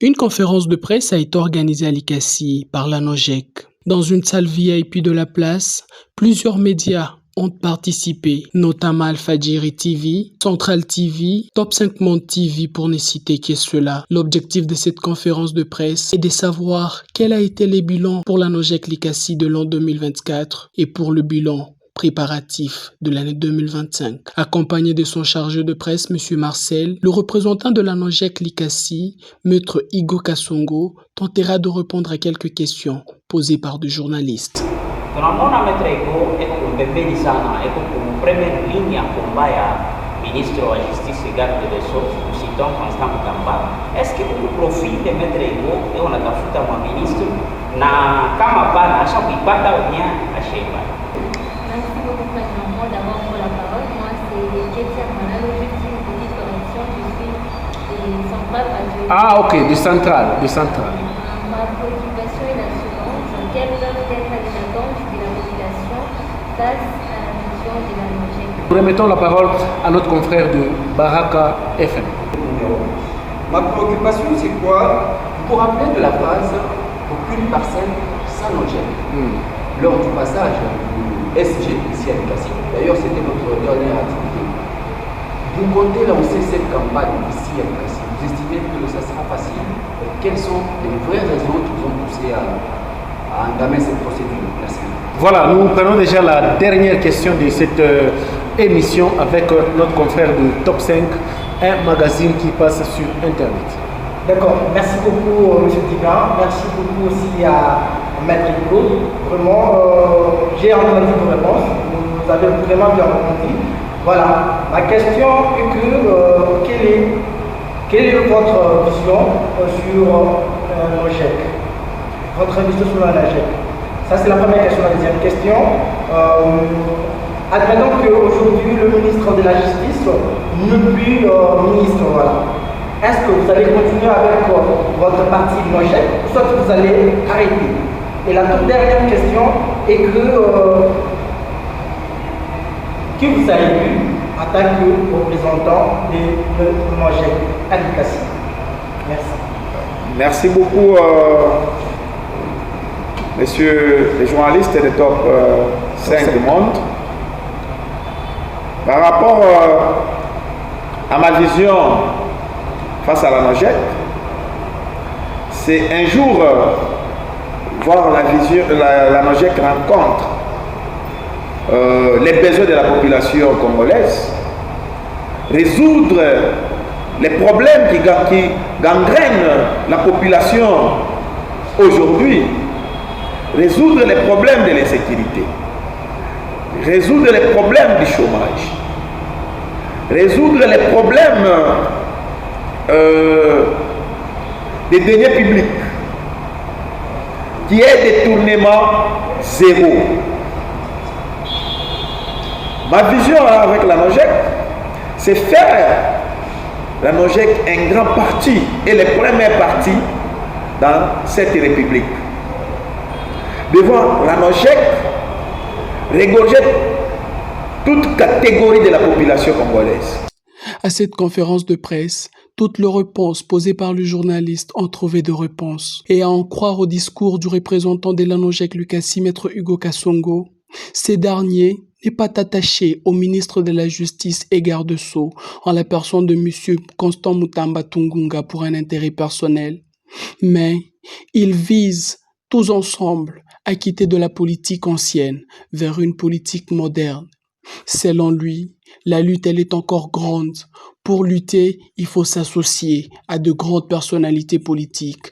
Une conférence de presse a été organisée à Likassi par la NOJEC. Dans une salle VIP de la place, plusieurs médias ont participé, notamment Al-Fadjiri TV, Central TV, Top 5 Monde TV pour ne citer que cela. L'objectif de cette conférence de presse est de savoir quel a été le bilan pour la NOJEC Likassi de l'an 2024 et pour le bilan préparatif de l'année 2025. Accompagné de son chargé de presse, M. Marcel, le représentant de la NOJEC Likassi, Maître Igo Kasongo, tentera de répondre à quelques questions posées par des journalistes. Tunamuona Maître Igo eko pembeni sana, eko première ligne ya combat ya ministre wa justice et garde des Sceaux, Sultan Constant Mutamba. Est-ce que le profil de Maître Igo eko natafuta mwa ministre na kama bana asha kuipata ou bien ashaiba? Merci beaucoup, Président. Moi, d'abord, pour la parole. Moi, c'est Kétia Manalo, juste une petite correction. Je suis centrale adjointe. Ah, ok, du central. Ma préoccupation est la suivante. Quelles peuvent être les attentes de la population face à la mission de la NOJEC? Nous remettons la parole à notre confrère de Baraka FM. Ma préoccupation, c'est quoi? Vous vous rappelez de la phrase « aucune parcelle sans NOJEC ». Lors du passage SG ici à Likassi. D'ailleurs, c'était notre dernière activité. Vous comptez lancer cette campagne ici à Likassi. Vous estimez que ça sera facile? Quelles sont les vraies raisons qui vous ont poussé à entamer cette procédure? Merci. Voilà, nous prenons déjà la dernière question de cette émission avec notre confrère de Top 5, un magazine qui passe sur Internet. D'accord, merci beaucoup M. Tika, merci beaucoup aussi à Maître Igo. Vraiment, j'ai entendu vos réponses, vous avez vraiment bien répondu. Voilà, ma question est que quelle est votre vision sur NOJEC? Votre vision sur la NOJEC? Ça, c'est la première question. La deuxième question, admettons qu'aujourd'hui, le ministre de la Justice n'est plus ministre, voilà. Est-ce que vous allez continuer avec votre parti NOJEC, ou soit vous allez arrêter? Et la toute dernière question est que vous avez vu en tant que représentant de NOJEC à Likassi? Merci. Merci beaucoup, messieurs les journalistes de Top 5 du Monde. Par rapport à ma vision face à la NOJEC, c'est un jour voir la NOJEC rencontre les besoins de la population congolaise, résoudre les problèmes qui gangrènent la population aujourd'hui, résoudre les problèmes de l'insécurité, résoudre les problèmes du chômage, résoudre les problèmes des deniers publics, qui est détournement zéro. Ma vision avec la NOJEC, c'est faire la NOJEC un grand parti et les premiers partis dans cette république. Devant la NOJEC, regorger toute catégorie de la population congolaise. À cette conférence de presse, toutes les réponses posées par le journaliste ont trouvé de réponses. Et à en croire au discours du représentant de la NOJEC Likassi, Maître Igo Kasongo, ces derniers n'est pas attaché au ministre de la Justice et garde des Sceaux en la personne de M. Constant Mutamba Tungunga pour un intérêt personnel. Mais ils visent tous ensemble à quitter de la politique ancienne vers une politique moderne. Selon lui, la lutte elle est encore grande. Pour lutter, il faut s'associer à de grandes personnalités politiques